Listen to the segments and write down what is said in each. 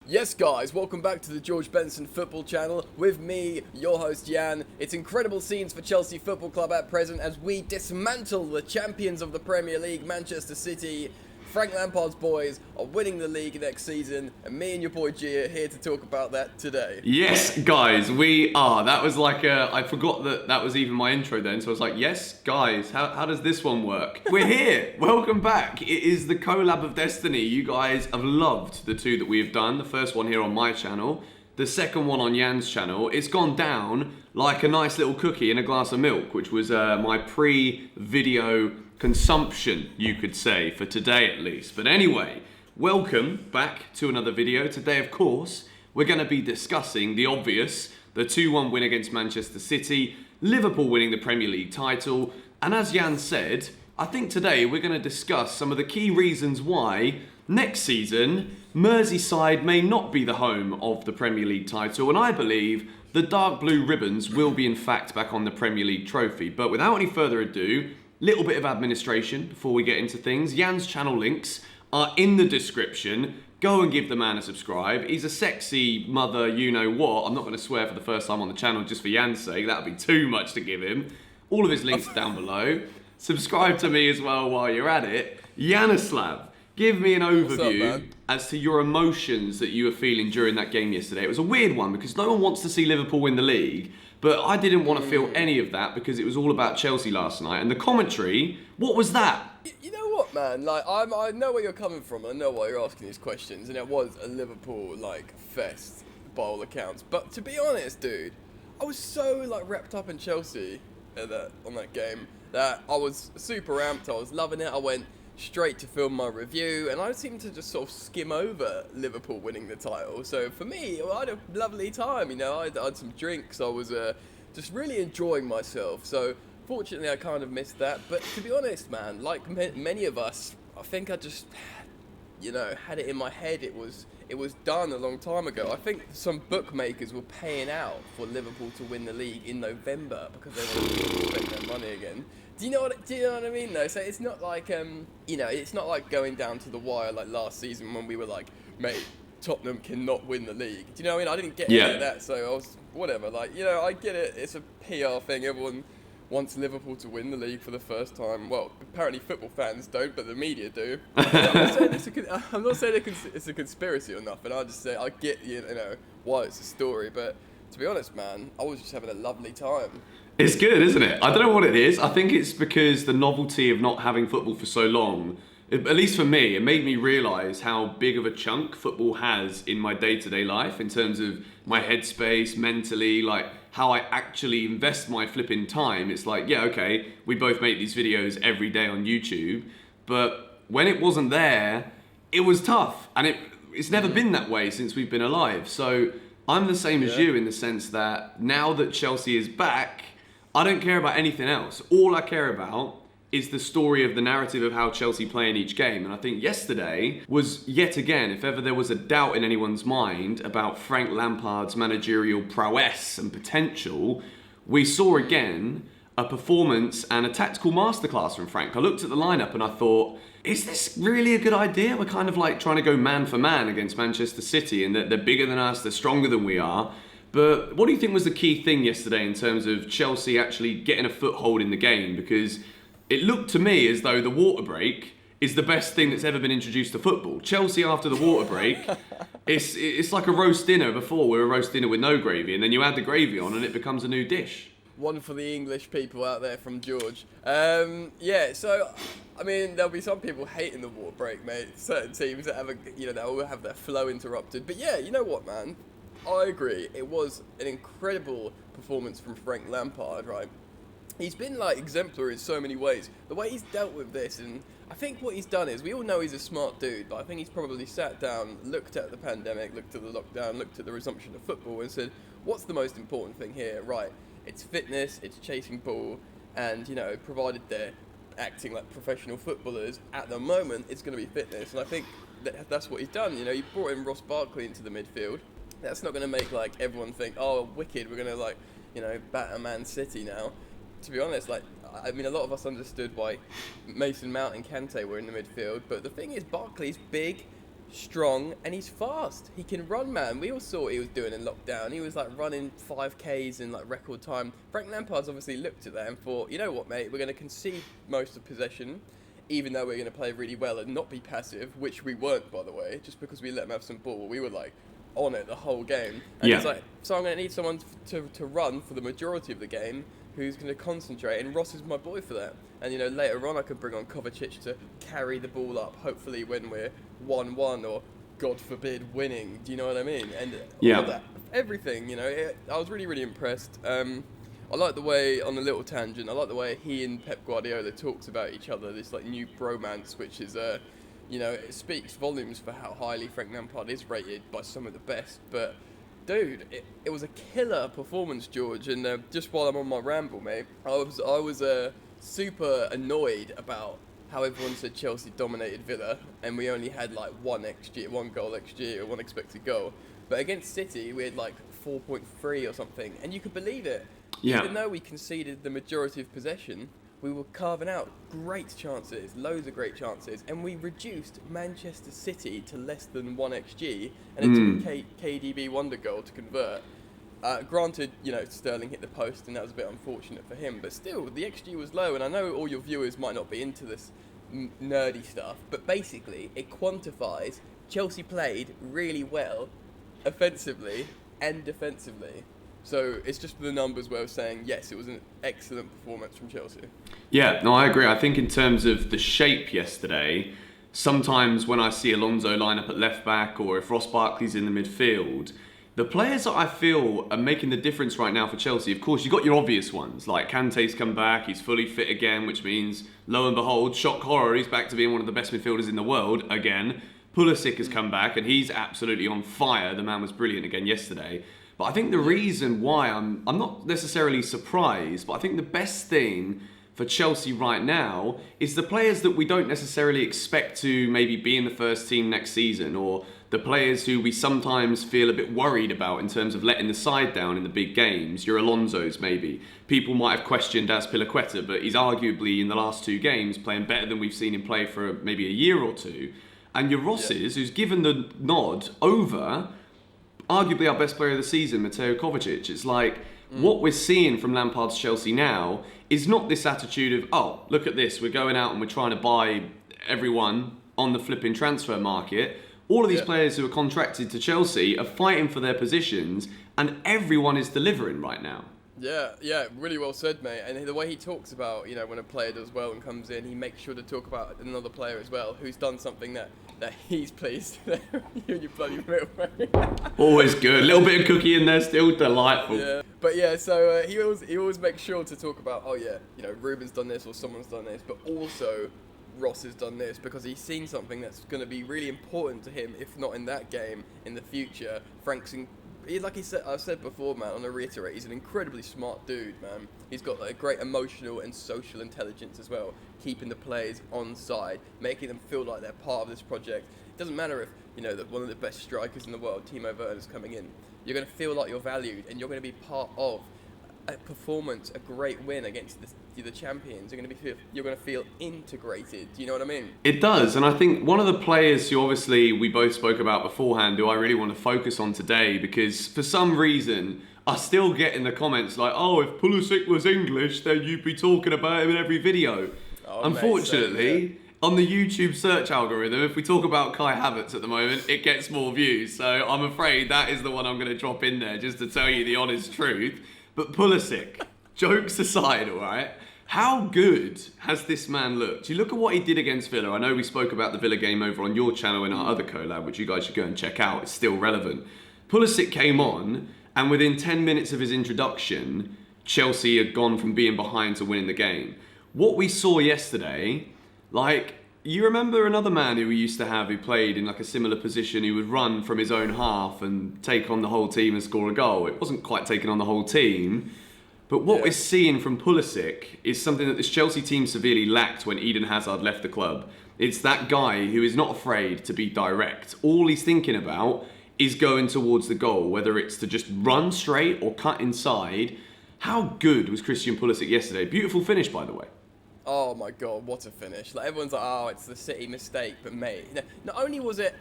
Yes guys, welcome back to the George Benson football channel with me, your host Jan. It's incredible scenes for Chelsea Football Club at present as we dismantle the champions of the Premier League, Manchester City. Frank Lampard's boys are winning the league next season, and me and your boy G are here to talk about that today. Yes, guys, we are. That was like I forgot that was even my intro then, so I was like, yes, guys, how does this one work? We're here. Welcome back. It is the collab of destiny. You guys have loved the two that we have done. The first one here on my channel, the second one on Jan's channel. It's gone down like a nice little cookie in a glass of milk, which was my pre-video consumption, you could say, for today at least. But anyway, welcome back to another video. Today, of course, we're going to be discussing the obvious, the 2-1 win against Manchester City, Liverpool winning the Premier League title, and as Jan said, I think today we're going to discuss some of the key reasons why next season Merseyside may not be the home of the Premier League title, and I believe the dark blue ribbons will be in fact back on the Premier League trophy. But without any further ado, little bit of administration before we get into things. Jan's channel links are in the description. Go and give the man a subscribe. He's a sexy mother, you know what. I'm not going to swear for the first time on the channel just for Jan's sake. That would be too much to give him. All of his links are down below. Subscribe to me as well while you're at it. Yanislav, give me an overview as to your emotions that you were feeling during that game yesterday. It was a weird one because no one wants to see Liverpool win the league. But I didn't want to feel any of that because it was all about Chelsea last night. And the commentary, what was that? You know what, man? Like, I know where you're coming from. I know why you're asking these questions. And it was a Liverpool, fest by all accounts. But to be honest, dude, I was so, wrapped up in Chelsea on that game that I was super amped. I was loving it. I went straight to film my review, and I seemed to just sort of skim over Liverpool winning the title. So for me, I had a lovely time, I had some drinks, I was just really enjoying myself. So fortunately I kind of missed that, but to be honest, man, like many of us, I think I just had it in my head it was done a long time ago. I think some bookmakers were paying out for Liverpool to win the league in November because they wanted to spend their money again. Do you know what I mean though? So it's not like it's not like going down to the wire like last season when we were like, mate, Tottenham cannot win the league. Do you know what I mean? I didn't get any of that, so I was whatever. I get it. It's a PR thing. Everyone wants Liverpool to win the league for the first time. Well, apparently football fans don't, but the media do. I'm not saying it's a conspiracy or nothing. I just say I get why it's a story, but to be honest, man, I was just having a lovely time. It's good, isn't it? I don't know what it is. I think it's because the novelty of not having football for so long, at least for me, it made me realise how big of a chunk football has in my day-to-day life in terms of my headspace, mentally, how I actually invest my flipping time. It's like, yeah, okay, we both make these videos every day on YouTube, but when it wasn't there, it was tough. And it's never been that way since we've been alive. So I'm the same as you in the sense that now that Chelsea is back, I don't care about anything else. All I care about is the story of the narrative of how Chelsea play in each game. And I think yesterday was yet again, if ever there was a doubt in anyone's mind about Frank Lampard's managerial prowess and potential, we saw again a performance and a tactical masterclass from Frank. I looked at the lineup and I thought, is this really a good idea? We're kind of trying to go man for man against Manchester City, and they're bigger than us, they're stronger than we are. But what do you think was the key thing yesterday in terms of Chelsea actually getting a foothold in the game? Because it looked to me as though the water break is the best thing that's ever been introduced to football. Chelsea after the water break, it's like a roast dinner before. We're a roast dinner with no gravy, and then you add the gravy on and it becomes a new dish. One for the English people out there from George. So I mean, there'll be some people hating the water break, mate. Certain teams that have that will have their flow interrupted. But yeah, you know what, man? I agree. It was an incredible performance from Frank Lampard, right? He's been exemplary in so many ways. The way he's dealt with this, and I think what he's done is, we all know he's a smart dude, but I think he's probably sat down, looked at the pandemic, looked at the lockdown, looked at the resumption of football and said, what's the most important thing here? Right, it's fitness, it's chasing ball, and provided they're acting like professional footballers, at the moment it's going to be fitness. And I think that's what he's done. He brought in Ross Barkley into the midfield. That's not going to make everyone think, oh, wicked, we're going to batter Man City now. To be honest, a lot of us understood why Mason Mount and Kante were in the midfield, but the thing is, Barkley's big, strong, and he's fast. He can run, man. We all saw what he was doing in lockdown. He was like running 5Ks in like record time. Frank Lampard's obviously looked at that and thought, you know what, mate, we're going to concede most of possession, even though we're going to play really well and not be passive, which we weren't, by the way, just because we let them have some ball. We were like on it the whole game. And he's like, so I'm going to need someone to run for the majority of the game who's going to concentrate, and Ross is my boy for that. And, you know, later on I could bring on Kovacic to carry the ball up, hopefully when we're 1-1 or, God forbid, winning. Do you know what I mean? And all that, everything, you know, I was really, really impressed. I like the way, on a little tangent, I like the way he and Pep Guardiola talks about each other, this like new bromance, which is, you know, it speaks volumes for how highly Frank Lampard is rated by some of the best. But dude, it was a killer performance, George. And just while I'm on my ramble, mate, I was super annoyed about how everyone said Chelsea dominated Villa, and we only had like one goal XG, or one expected goal. But against City, we had like 4.3 or something, and you could believe it. Yeah. Even though we conceded the majority of possession, we were carving out great chances, loads of great chances, and we reduced Manchester City to less than 1 XG, and it took a KDB wonder goal to convert. Granted, you know, Sterling hit the post, and that was a bit unfortunate for him, but still, the XG was low, and I know all your viewers might not be into this nerdy stuff, but basically, it quantifies Chelsea played really well, offensively and defensively. So it's just the numbers way of saying, yes, it was an excellent performance from Chelsea. Yeah, no, I agree. I think in terms of the shape yesterday, sometimes when I see Alonso line up at left back, or if Ross Barkley's in the midfield, the players that I feel are making the difference right now for Chelsea, of course, you've got your obvious ones, like Kante's come back, he's fully fit again, which means, lo and behold, shock horror, he's back to being one of the best midfielders in the world again. Pulisic has come back, and he's absolutely on fire. The man was brilliant again yesterday. But I think the reason why I'm not necessarily surprised, but I think the best thing for Chelsea right now is the players that we don't necessarily expect to maybe be in the first team next season, or the players who we sometimes feel a bit worried about in terms of letting the side down in the big games. Your Alonso's maybe. People might have questioned Azpilicueta, but he's arguably in the last 2 games playing better than we've seen him play for maybe a year or two. And your Rosses, who's given the nod over arguably our best player of the season, Mateo Kovacic. It's like, what we're seeing from Lampard's Chelsea now is not this attitude of, oh, look at this, we're going out and we're trying to buy everyone on the flipping transfer market. All of these players who are contracted to Chelsea are fighting for their positions, and everyone is delivering right now. Yeah, really well said, mate. And the way he talks about, you know, when a player does well and comes in, he makes sure to talk about another player as well who's done something that he's pleased. You and your bloody milk, mate. Always good. A little bit of cookie in there, still delightful. Yeah, but yeah, so he always makes sure to talk about, oh yeah, you know, Ruben's done this or someone's done this, but also Ross has done this because he's seen something that's going to be really important to him, if not in that game, in the future. Like I've said before, man, I'm going to reiterate, he's an incredibly smart dude, man. He's got like great emotional and social intelligence as well, keeping the players on side, making them feel like they're part of this project. It doesn't matter if, you know, that one of the best strikers in the world, Timo Werner's coming in. You're going to feel like you're valued, and you're going to be part of a performance, a great win against the champions. You're going to feel integrated. Do you know what I mean? It does, and I think one of the players who obviously we both spoke about beforehand, who I really want to focus on today, because for some reason I still get in the comments like, oh, if Pulisic was English, then you'd be talking about him in every video. Oh, unfortunately, mate, on the YouTube search algorithm, if we talk about Kai Havertz at the moment, it gets more views. So I'm afraid that is the one I'm going to drop in there, just to tell you the honest truth. But Pulisic, jokes aside, all right, how good has this man looked? You look at what he did against Villa. I know we spoke about the Villa game over on your channel in our other collab, which you guys should go and check out. It's still relevant. Pulisic came on, and within 10 minutes of his introduction, Chelsea had gone from being behind to winning the game. What we saw yesterday, like, you remember another man who we used to have who played in like a similar position, who would run from his own half and take on the whole team and score a goal. It wasn't quite taking on the whole team, but what we're seeing from Pulisic is something that this Chelsea team severely lacked when Eden Hazard left the club. It's that guy who is not afraid to be direct. All he's thinking about is going towards the goal, whether it's to just run straight or cut inside. How good was Christian Pulisic yesterday? Beautiful finish, by the way. Oh my god, what a finish. Like, everyone's like, oh, it's the City mistake, but mate, not only was it,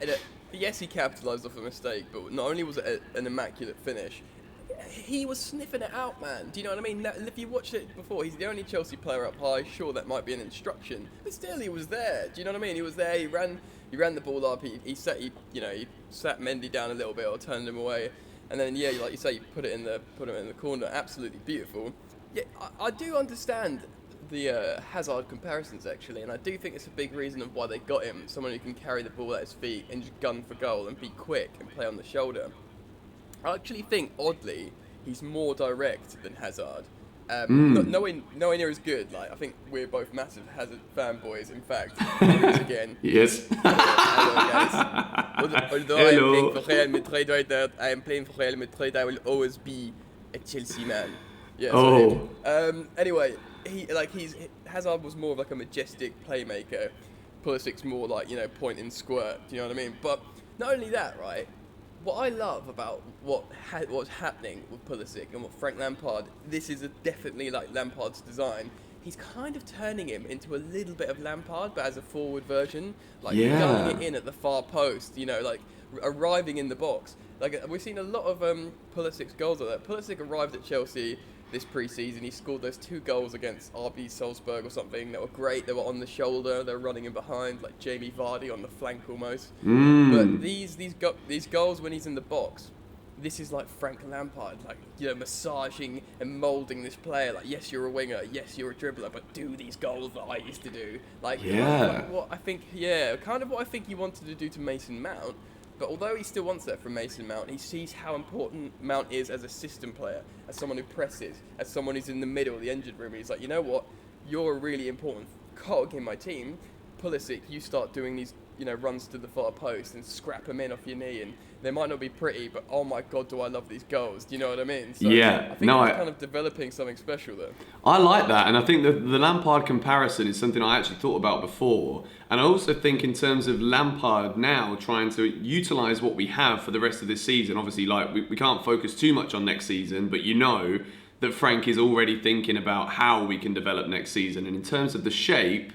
yes, he capitalised off a mistake, but not only was it an immaculate finish, he was sniffing it out, man. Do you know what I mean? If you watched it before, he's the only Chelsea player up high. Sure, that might be an instruction, but still, he was there. Do you know what I mean? He was there. He ran the ball up. He sat Mendy down a little bit or turned him away, and then like you say, you put him in the corner. Absolutely beautiful. Yeah, I do understand the Hazard comparisons, actually, and I do think it's a big reason of why they got him. Someone who can carry the ball at his feet and just gun for goal and be quick and play on the shoulder. I actually think, oddly, he's more direct than Hazard. Nowhere near as good. Like, I think we're both massive Hazard fanboys. In fact, again. Yes. Hello, guys. Although I am playing for Real Madrid, I will always be a Chelsea man. Yeah. Oh. Anyway, Hazard was more of like a majestic playmaker. Pulisic's more like, point and squirt. Do you know what I mean? But not only that, right? What I love about what's happening with Pulisic and what Frank Lampard, this is definitely like Lampard's design. He's kind of turning him into a little bit of Lampard, but as a forward version, like gunning it in at the far post. Like arriving in the box. Like, we've seen a lot of Pulisic's goals like that. Pulisic arrived at Chelsea this pre-season. He scored those 2 goals against RB Salzburg or something that were great. They were on the shoulder. They were running in behind, like Jamie Vardy on the flank almost. But these goals when he's in the box, this is like Frank Lampard, like, massaging and moulding this player. Like, yes, you're a winger. Yes, you're a dribbler, but do these goals that I used to do. Like, kind of what I think he wanted to do to Mason Mount. But although he still wants that from Mason Mount, he sees how important Mount is as a system player, as someone who presses, as someone who's in the middle of the engine room. And he's like, you know what? You're a really important cog in my team. Pulisic, you start doing these, runs to the far post and scrap them in off your knee. And they might not be pretty, but oh my God, do I love these goals. Do you know what I mean? So yeah. I think he's kind of developing something special there. I like that. And I think the Lampard comparison is something I actually thought about before. And I also think in terms of Lampard now trying to utilise what we have for the rest of this season, obviously, like, we can't focus too much on next season, but that Frank is already thinking about how we can develop next season. And in terms of the shape,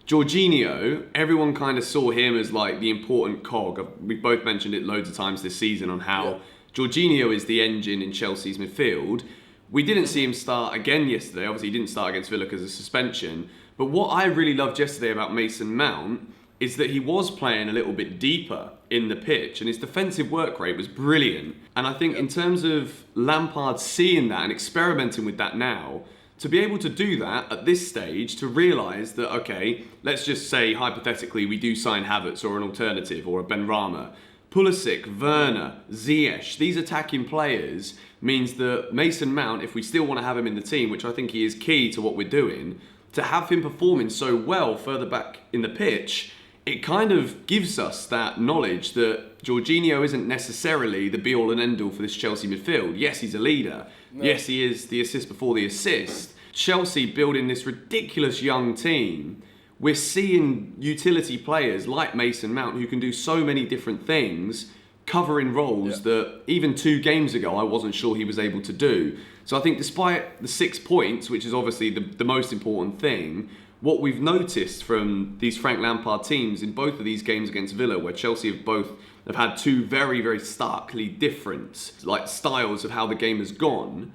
Jorginho, everyone kind of saw him as like the important cog. We've both mentioned it loads of times this season on how Jorginho is the engine in Chelsea's midfield. We didn't see him start again yesterday. Obviously, he didn't start against Villa because of suspension. But what I really loved yesterday about Mason Mount is that he was playing a little bit deeper in the pitch and his defensive work rate was brilliant. And I think in terms of Lampard seeing that and experimenting with that now, to be able to do that at this stage, to realise that, okay, let's just say hypothetically we do sign Havertz or an alternative or a Benrahma. Pulisic, Werner, Ziyech, these attacking players means that Mason Mount, if we still want to have him in the team, which I think he is key to what we're doing, to have him performing so well further back in the pitch, it kind of gives us that knowledge that Jorginho isn't necessarily the be-all and end-all for this Chelsea midfield. Yes, he's a leader. No. Yes, he is the assist before the assist. Chelsea building this ridiculous young team. We're seeing utility players like Mason Mount who can do so many different things, covering roles that even 2 games ago I wasn't sure he was able to do. So I think despite the 6 points, which is obviously the most important thing, what we've noticed from these Frank Lampard teams in both of these games against Villa, where Chelsea have had 2 very, very starkly different styles of how the game has gone,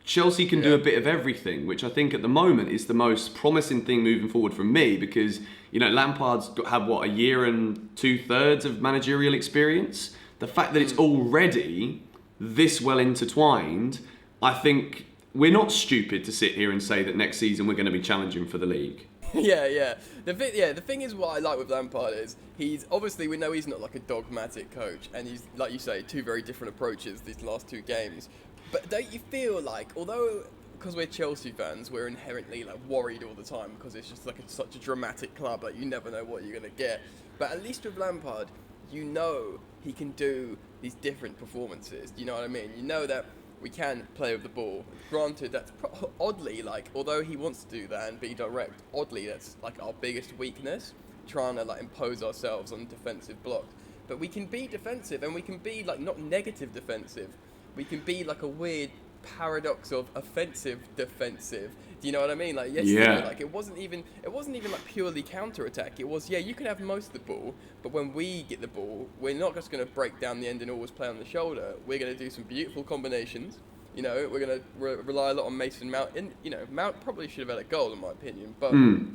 Chelsea can do a bit of everything, which I think at the moment is the most promising thing moving forward from me because, Lampard's had, a year and 2/3 of managerial experience. The fact that it's already this well intertwined, I think we're not stupid to sit here and say that next season we're going to be challenging for the league. Yeah. The thing is, what I like with Lampard is he's obviously, we know he's not like a dogmatic coach, and he's, like you say, 2 very different approaches these last 2 games. But don't you feel like, although because we're Chelsea fans, we're inherently worried all the time because it's just such a dramatic club, you never know what you're gonna get. But at least with Lampard, he can do these different performances. Do you know what I mean? You know that we can play with the ball. Granted, that's oddly, although he wants to do that and be direct, oddly that's our biggest weakness, trying to impose ourselves on defensive blocks. But we can be defensive, and we can be not negative defensive. We can be a weird paradox of offensive defensive. Do you know what I mean? Like yesterday, like it wasn't even like purely counter attack. It was you can have most of the ball, but when we get the ball, we're not just going to break down the end and always play on the shoulder. We're going to do some beautiful combinations. You know, we're going to rely a lot on Mason Mount. And you know, Mount probably should have had a goal in my opinion, but in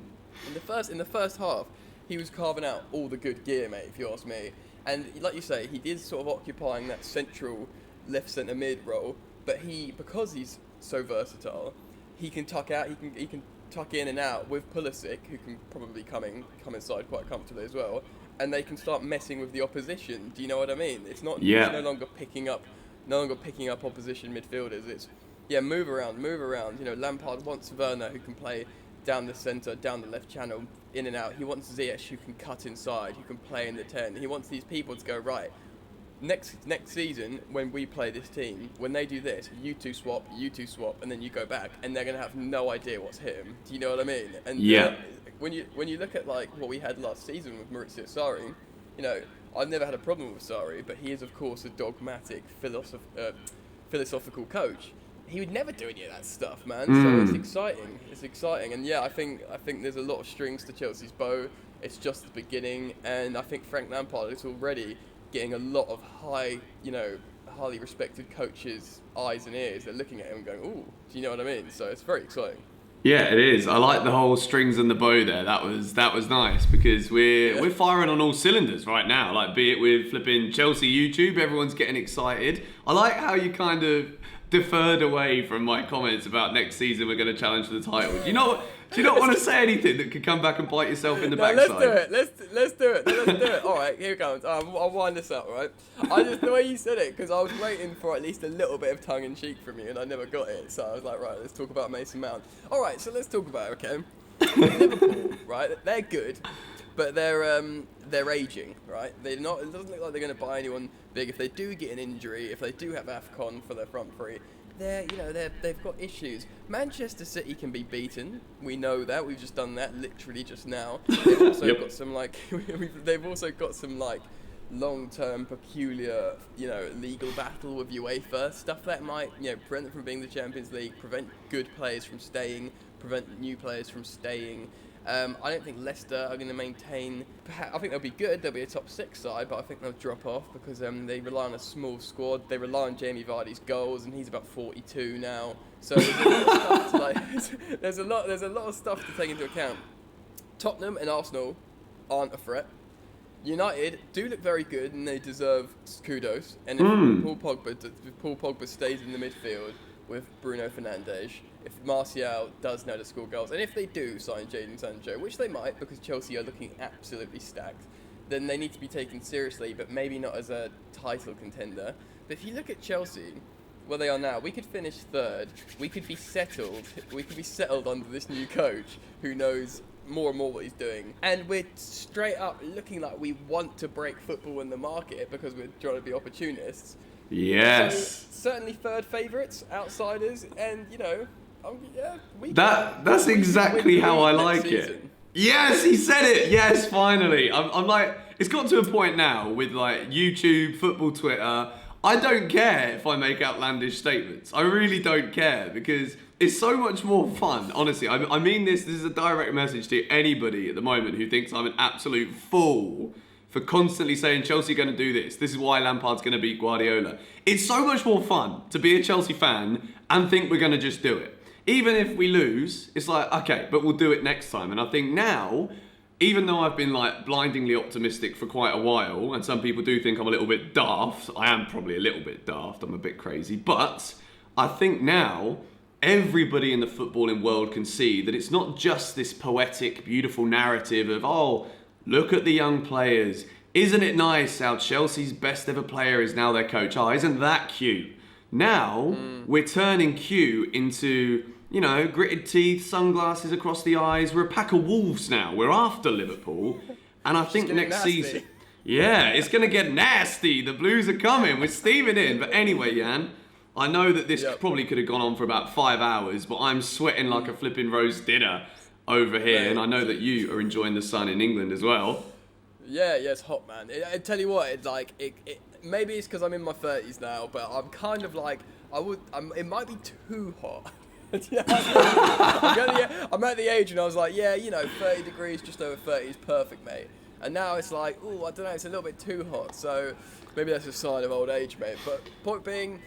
the first half, he was carving out all the good gear, mate. If you ask me, and like you say, he did sort of occupying that central left centre mid role, but because he's so versatile. He can tuck out. He can tuck in and out with Pulisic, who can probably come inside quite comfortably as well, and they can start messing with the opposition. Do you know what I mean? It's not. Yeah. It's no longer picking up opposition midfielders. It's move around. You know, Lampard wants Werner, who can play down the centre, down the left channel, in and out. He wants Ziyech, who can cut inside, who can play in the 10. He wants these people to go right. Next season, when we play this team, when they do this, you two swap, and then you go back, and they're gonna have no idea what's him. Do you know what I mean? And when you look at like what we had last season with Maurizio Sarri, you know, I've never had a problem with Sarri, but he is of course a dogmatic, philosophical coach. He would never do any of that stuff, man. So it's exciting. It's exciting, and I think there's a lot of strings to Chelsea's bow. It's just the beginning, and I think Frank Lampard is already getting a lot of highly respected coaches' eyes and ears. They're looking at him and going, "Ooh," do you know what I mean? So it's very exciting. Yeah, it is. I like the whole strings and the bow there. That was nice because we're firing on all cylinders right now. Like, be it with flipping Chelsea YouTube, everyone's getting excited. I like how you kind of deferred away from my comments about next season we're going to challenge for the title. Do you not want to say anything that could come back and bite yourself in the backside? Let's do it. All right, here it comes. I'll wind this up, right? The way you said it, because I was waiting for at least a little bit of tongue-in-cheek from you, and I never got it. So I was like, right, let's talk about Mason Mount. All right, so let's talk about it, okay? Liverpool, right? They're good, but they're aging, right? They're not. It doesn't look like they're going to buy anyone big. If they do get an injury, if they do have AFCON for their front three, they've got issues. Manchester City can be beaten. We know that. We've just done that literally just now. They've also got some long-term peculiar, legal battle with UEFA stuff that might, prevent them from being the Champions League, prevent good players from staying, prevent new players from staying. I don't think Leicester are going to maintain. I think they'll be good. They'll be a top 6 side, but I think they'll drop off because they rely on a small squad. They rely on Jamie Vardy's goals, and he's about 42 now. So there's a lot of stuff to take into account. Tottenham and Arsenal aren't a threat. United do look very good, and they deserve kudos. And if Paul Pogba stays in the midfield with Bruno Fernandes, if Martial does know to score goals, and if they do sign Jadon Sancho, which they might because Chelsea are looking absolutely stacked, then they need to be taken seriously, but maybe not as a title contender. But if you look at Chelsea, where they are now, we could finish 3rd. We could be settled. We could be settled under this new coach who knows more and more what he's doing. And we're straight up looking like we want to break football in the market because we're trying to be opportunists. Yes. So, certainly 3rd favourites, outsiders, and that's exactly how I like it. Yes, he said it. Yes, finally. I'm like, it's got to a point now with like YouTube, football, Twitter. I don't care if I make outlandish statements. I really don't care because it's so much more fun. Honestly, I mean this. This is a direct message to anybody at the moment who thinks I'm an absolute fool for constantly saying Chelsea are going to do this. This is why Lampard's going to beat Guardiola. It's so much more fun to be a Chelsea fan and think we're going to just do it. Even if we lose, it's like, okay, but we'll do it next time. And I think now, even though I've been like blindingly optimistic for quite a while, and some people do think I'm a little bit daft, I am probably a little bit daft, I'm a bit crazy, but I think now everybody in the footballing world can see that it's not just this poetic, beautiful narrative of, oh, look at the young players. Isn't it nice how Chelsea's best ever player is now their coach? Oh, isn't that cute? Now, we're turning Q into, gritted teeth, sunglasses across the eyes. We're a pack of wolves now. We're after Liverpool. And I think next season... Yeah, it's going to get nasty. The Blues are coming. We're steaming in. But anyway, Jan, I know that this probably could have gone on for about 5 hours, but I'm sweating like a flipping roast dinner over here. And I know that you are enjoying the sun in England as well. Yeah, it's hot, man. I tell you what, it's like... Maybe it's because I'm in my 30s now, but I'm kind of like... it might be too hot. Yeah, I'm at the age and I was like, yeah, 30 degrees, just over 30 is perfect, mate. And now it's like, oh, I don't know, it's a little bit too hot. So maybe that's a sign of old age, mate. But point being,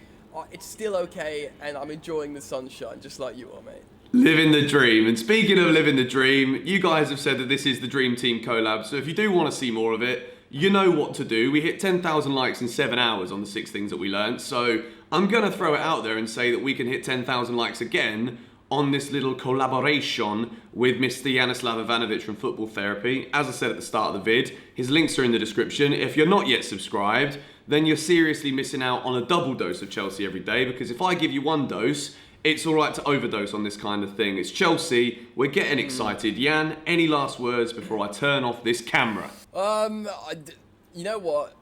it's still okay, and I'm enjoying the sunshine, just like you are, mate. Living the dream. And speaking of living the dream, you guys have said that this is the Dream Team collab. So if you do want to see more of it, you know what to do. We hit 10,000 likes in 7 hours on the 6 things that we learned. So I'm going to throw it out there and say that we can hit 10,000 likes again on this little collaboration with Mr. Yanislav Ivanovic from Football Therapy. As I said at the start of the vid, his links are in the description. If you're not yet subscribed, then you're seriously missing out on a double dose of Chelsea every day, because if I give you 1 dose, it's all right to overdose on this kind of thing. It's Chelsea. We're getting excited. Jan, any last words before I turn off this camera? You know what?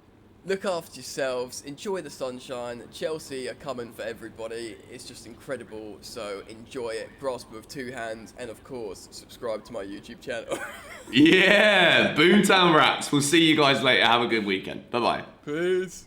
Look after yourselves. Enjoy the sunshine. Chelsea are coming for everybody. It's just incredible. So enjoy it. Grasp it with 2 hands. And of course, subscribe to my YouTube channel. Yeah, Boomtown Rats. We'll see you guys later. Have a good weekend. Bye-bye. Peace.